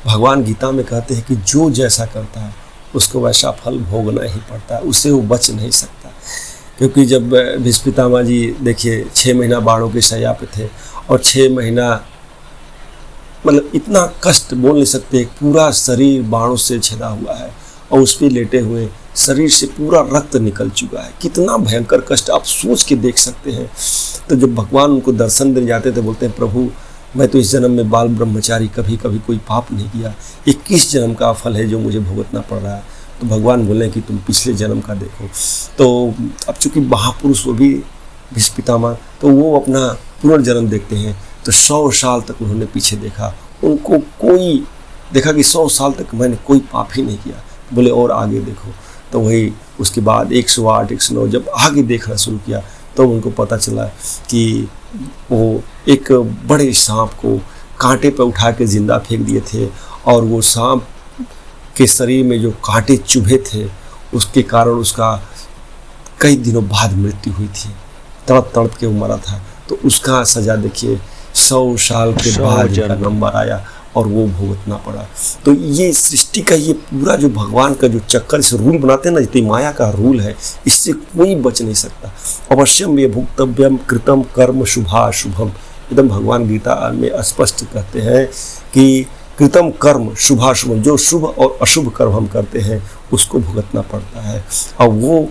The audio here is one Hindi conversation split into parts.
भगवान गीता में कहते हैं कि जो जैसा करता है उसको वैसा फल भोगना ही पड़ता है, उससे वो बच नहीं सकता। क्योंकि जब भीष्म पितामह जी देखिए 6 महीना बाणों के शैया पे थे और 6 महीना मतलब इतना कष्ट बोल नहीं सकते, पूरा शरीर बाणों से छिदा हुआ है और उस पर लेटे हुए शरीर से पूरा रक्त निकल चुका है। कितना भयंकर कष्ट आप सोच के देख सकते हैं। तो जब भगवान उनको दर्शन देने जाते थे बोलते हैं प्रभु मैं तो इस जन्म में बाल ब्रह्मचारी कभी कभी कोई पाप नहीं किया, ये किस जन्म का फल है जो मुझे भुगतना पड़ रहा है। तो भगवान बोले कि तुम पिछले जन्म का देखो। तो अब चूंकि महापुरुष वो भी भीष्म पितामह, तो वो अपना पुनर्जन्म देखते हैं। तो 100 साल तक उन्होंने पीछे देखा, उनको कोई देखा कि 100 साल तक मैंने कोई पाप ही नहीं किया। बोले और आगे देखो। तो वही उसके बाद 108 109 जब आगे देखना शुरू किया तो उनको पता चला कि वो एक बड़े सांप को कांटे पर उठा के जिंदा फेंक दिए थे और वो सांप के शरीर में जो कांटे चुभे थे उसके कारण उसका कई दिनों बाद मृत्यु हुई थी, तड़प तड़प के वो मरा था। तो उसका सजा देखिए 100 साल के बाद का नंबर आया और वो भुगतना पड़ा। तो ये सृष्टि का ये पूरा जो भगवान का जो चक्कर इस रूल बनाते हैं ना, जितनी माया का रूल है, इससे कोई बच नहीं सकता। अवश्यम ये भुक्तव्यम कृतम कर्म शुभाशुभम, एकदम भगवान गीता में स्पष्ट कहते हैं कि कृतम कर्म शुभाशुभम, जो शुभ और अशुभ कर्म हम करते हैं उसको भुगतना पड़ता है। और वो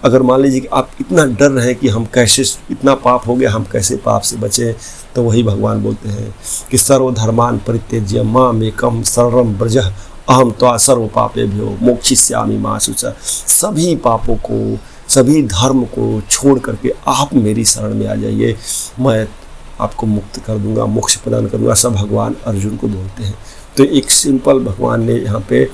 अगर मान लीजिए कि आप इतना डर रहे कि हम कैसे, इतना पाप हो गया हम कैसे पाप से बचें, तो वही भगवान बोलते हैं कि सर्वधर्मान परित्यज्य मामेकं शरणं व्रज अहम त्वा सर्व पापेभ्यो मोक्षयिष्यामि मा शुचः। सभी पापों को, सभी धर्म को छोड़ करके आप मेरी शरण में आ जाइए, मैं आपको मुक्त कर दूंगा, मोक्ष प्रदान करूंगा। सब भगवान अर्जुन को बोलते हैं। तो एक सिंपल भगवान ने यहाँ पे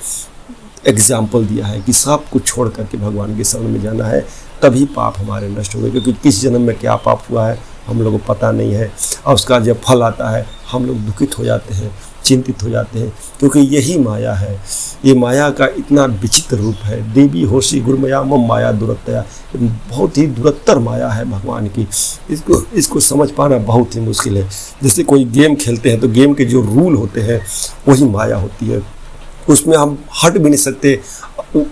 एग्जाम्पल दिया है कि सब कुछ छोड़ करके भगवान के शरण में जाना है, तभी पाप हमारे नष्ट हो गए। क्योंकि किस जन्म में क्या पाप हुआ है हम लोगों को पता नहीं है, और उसका जब फल आता है हम लोग दुखित हो जाते हैं, चिंतित हो जाते हैं, क्योंकि यही माया है। ये माया का इतना विचित्र रूप है। देवी होशी गुरुमया मम माया दुरत्तया, बहुत ही दुरत्तर माया है भगवान की। इसको समझ पाना बहुत ही मुश्किल है। जैसे कोई गेम खेलते हैं तो गेम के जो रूल होते हैं वही माया होती है, उसमें हम हट भी नहीं सकते।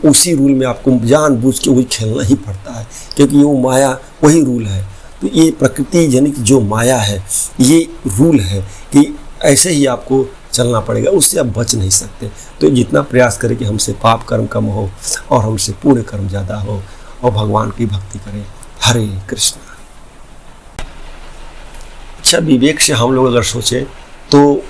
उसी रूल में आपको जानबूझ के वही खेलना ही पड़ता है, क्योंकि वो माया वही रूल है। तो ये प्रकृति जनित जो माया है ये रूल है कि ऐसे ही आपको चलना पड़ेगा, उससे आप बच नहीं सकते। तो जितना प्रयास करें कि हमसे पाप कर्म कम हो और हमसे पुण्य कर्म ज़्यादा हो और भगवान की भक्ति करें। हरे कृष्ण। अच्छा, विवेक से हम लोग अगर सोचें तो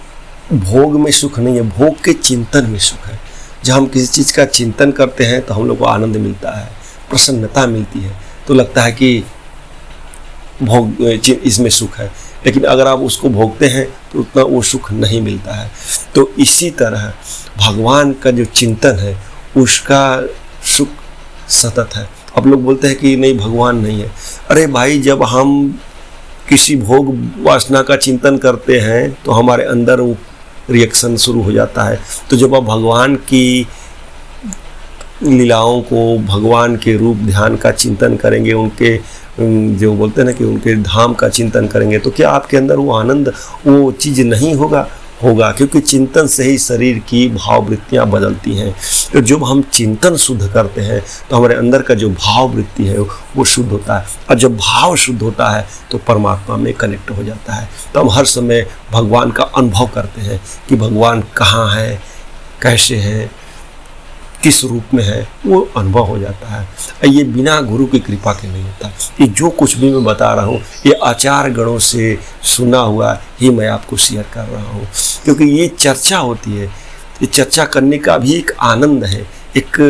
भोग में सुख नहीं है, भोग के चिंतन में सुख है। जब हम किसी चीज़ का चिंतन करते हैं तो हम लोग को आनंद मिलता है, प्रसन्नता मिलती है, तो लगता है कि भोग इसमें सुख है। लेकिन अगर आप उसको भोगते हैं तो उतना वो सुख नहीं मिलता है। तो इसी तरह भगवान का जो चिंतन है उसका सुख सतत है। अब लोग बोलते हैं कि नहीं भगवान नहीं है। अरे भाई, जब हम किसी भोग वासना का चिंतन करते हैं तो हमारे अंदर वो रिएक्शन शुरू हो जाता है। तो जब आप भगवान की लीलाओं को, भगवान के रूप ध्यान का चिंतन करेंगे, उनके जो बोलते हैं ना कि उनके धाम का चिंतन करेंगे, तो क्या आपके अंदर वो आनंद, वो चीज़ नहीं होगा? होगा, क्योंकि चिंतन से ही शरीर की भाववृत्तियाँ बदलती हैं। तो जब हम चिंतन शुद्ध करते हैं तो हमारे अंदर का जो भाववृत्ति है वो शुद्ध होता है, और जब भाव शुद्ध होता है तो परमात्मा में कनेक्ट हो जाता है। तो हम हर समय भगवान का अनुभव करते हैं कि भगवान कहाँ है, कैसे है, किस रूप में है, वो अनुभव हो जाता है। ये बिना गुरु की कृपा के नहीं होता। ये जो कुछ भी मैं बता रहा हूँ ये आचार गणों से सुना हुआ ही मैं आपको शेयर कर रहा हूँ, क्योंकि ये चर्चा होती है। ये चर्चा करने का भी एक आनंद है, एक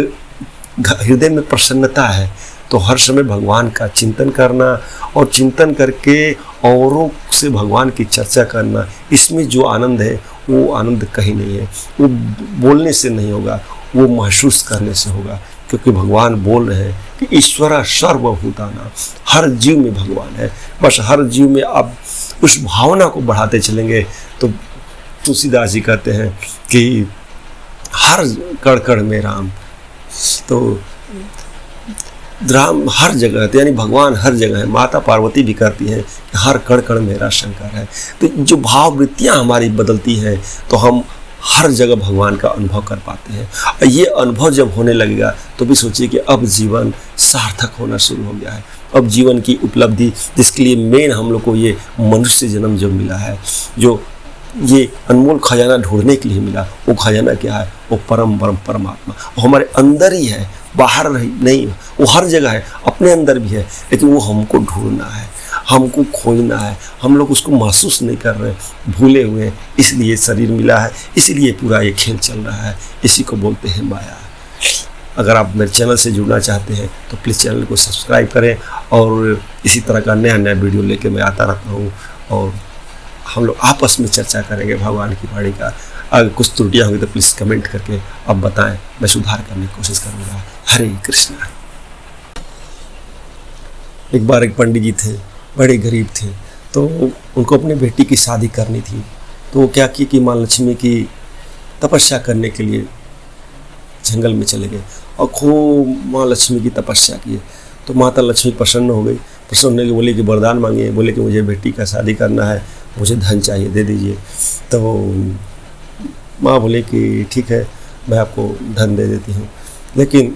हृदय में प्रसन्नता है। तो हर समय भगवान का चिंतन करना और चिंतन करके औरों से भगवान की चर्चा करना, इसमें जो आनंद है वो आनंद कहीं नहीं है। वो बोलने से नहीं होगा, वो महसूस करने से होगा, क्योंकि भगवान बोल रहे हैं कि ईश्वर सर्वभूतानां, हर जीव में भगवान है। बस हर जीव में आप उस भावना को बढ़ाते चलेंगे। तो तुलसीदास जी कहते हैं कि हर कण कण में राम, तो राम हर जगह है, यानी भगवान हर जगह है। माता पार्वती भी कहती हैं कि हर कण कण मेरा शंकर है। तो जो भाव वृत्तियाँ हमारी बदलती हैं तो हम हर जगह भगवान का अनुभव कर पाते हैं। और ये अनुभव जब होने लगेगा तो भी सोचिए कि अब जीवन सार्थक होना शुरू हो गया है। अब जीवन की उपलब्धि, जिसके लिए मेन हम लोग को ये मनुष्य जन्म जो मिला है, जो ये अनमोल खजाना ढूंढने के लिए मिला, वो खजाना क्या है? वो परमात्मा वो हमारे अंदर ही है, बाहर नहीं, वो हर जगह है, अपने अंदर भी है, लेकिन वो हमको ढूंढना है, हमको खोजना है। हम लोग उसको महसूस नहीं कर रहे, भूले हुए, इसलिए शरीर मिला है, इसलिए पूरा ये खेल चल रहा है। इसी को बोलते हैं माया। अगर आप मेरे चैनल से जुड़ना चाहते हैं तो प्लीज़ चैनल को सब्सक्राइब करें, और इसी तरह का नया वीडियो लेके मैं आता रहता हूँ, और हम लोग आपस में चर्चा करेंगे भगवान की वाणी का। अगर कुछ त्रुटियाँ होंगी तो प्लीज़ कमेंट करके आप बताएं, मैं सुधार करने की कोशिश करूँगा। हरे कृष्ण। एक बार एक पंडित जी थे, बड़े गरीब थे, तो उनको अपनी बेटी की शादी करनी थी। तो वो क्या की कि माँ लक्ष्मी की तपस्या करने के लिए जंगल में चले गए और खूब माँ लक्ष्मी की तपस्या की। तो माता लक्ष्मी प्रसन्न हो गई। प्रसन्न होने के बोले कि वरदान मांगिए। बोले कि मुझे बेटी का शादी करना है, मुझे धन चाहिए, दे दीजिए। तो माँ बोले कि ठीक है, मैं आपको धन दे देती हूँ। लेकिन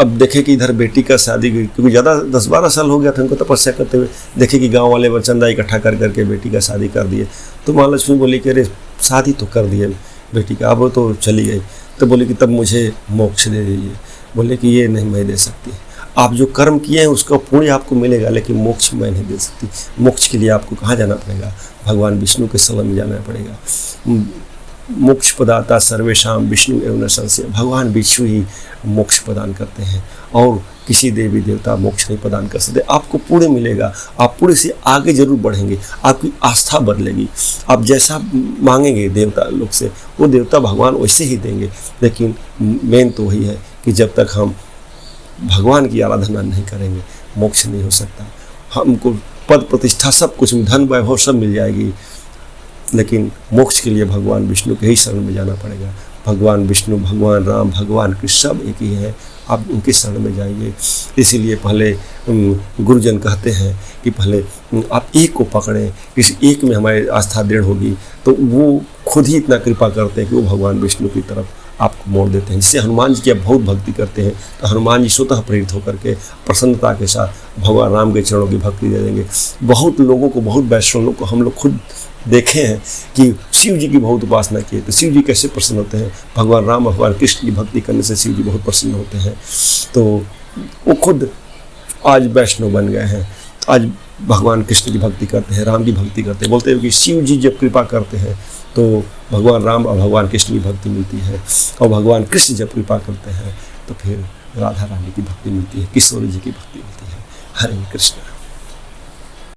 अब देखे कि इधर बेटी का शादी, क्योंकि ज़्यादा 10-12 साल हो गया था उनको तपस्या करते हुए, देखे कि गांव वाले चंदा इकट्ठा कर करके बेटी का शादी कर दिए। तो माँ लक्ष्मी बोली कि अरे शादी तो कर दिए बेटी का, अब तो चली गई। तो बोले कि तब मुझे मोक्ष दे दीजिए। बोले कि ये नहीं मैं दे सकती, आप जो कर्म किए हैं उसका पुण्य आपको मिलेगा, लेकिन मोक्ष मैं नहीं दे सकती। मोक्ष के लिए आपको कहाँ जाना पड़ेगा? भगवान विष्णु के शरण में जाना पड़ेगा। मोक्ष प्रदाता सर्वेशाम विष्णु एवं न संशय। भगवान विष्णु ही मोक्ष प्रदान करते हैं, और किसी देवी देवता मोक्ष नहीं प्रदान कर सकते। आपको पुण्य मिलेगा, आप पुण्य से आगे जरूर बढ़ेंगे, आपकी आस्था बदलेगी। आप जैसा मांगेंगे देवता लोग से, वो देवता भगवान वैसे ही देंगे। लेकिन मेन तो वही है कि जब तक हम भगवान की आराधना नहीं करेंगे, मोक्ष नहीं हो सकता। हमको पद प्रतिष्ठा सब कुछ, धन वैभव सब मिल जाएगी, लेकिन मोक्ष के लिए भगवान विष्णु के ही शरण में जाना पड़ेगा। भगवान विष्णु, भगवान राम, भगवान कृष्ण सब एक ही हैं, आप उनके शरण में जाइए। इसीलिए पहले गुरुजन कहते हैं कि पहले आप एक को पकड़ें, इस एक में हमारी आस्था दृढ़ होगी, तो वो खुद ही इतना कृपा करते हैं कि वो भगवान विष्णु की तरफ आपको मोड़ देते हैं। जिससे हनुमान जी की आप बहुत भक्ति करते हैं तो हनुमान जी स्वतः प्रेरित होकर के प्रसन्नता के साथ भगवान राम के चरणों की भक्ति दे देंगे। बहुत लोगों को, बहुत वैष्णवों को हम लोग खुद देखे हैं कि शिव जी की बहुत उपासना की है तो शिव जी कैसे प्रसन्न होते हैं। भगवान राम, भगवान कृष्ण की भक्ति करने से शिव जी बहुत प्रसन्न होते हैं। तो वो खुद आज वैष्णव बन गए हैं, आज भगवान कृष्ण की भक्ति करते हैं, राम की भक्ति करते हैं। बोलते हैं कि शिव जी जब कृपा करते हैं तो भगवान राम और भगवान कृष्ण की भक्ति मिलती है, और भगवान कृष्ण जब कृपा करते हैं तो फिर राधा रानी की भक्ति मिलती है, किशोर जी की भक्ति मिलती है। हरे कृष्ण।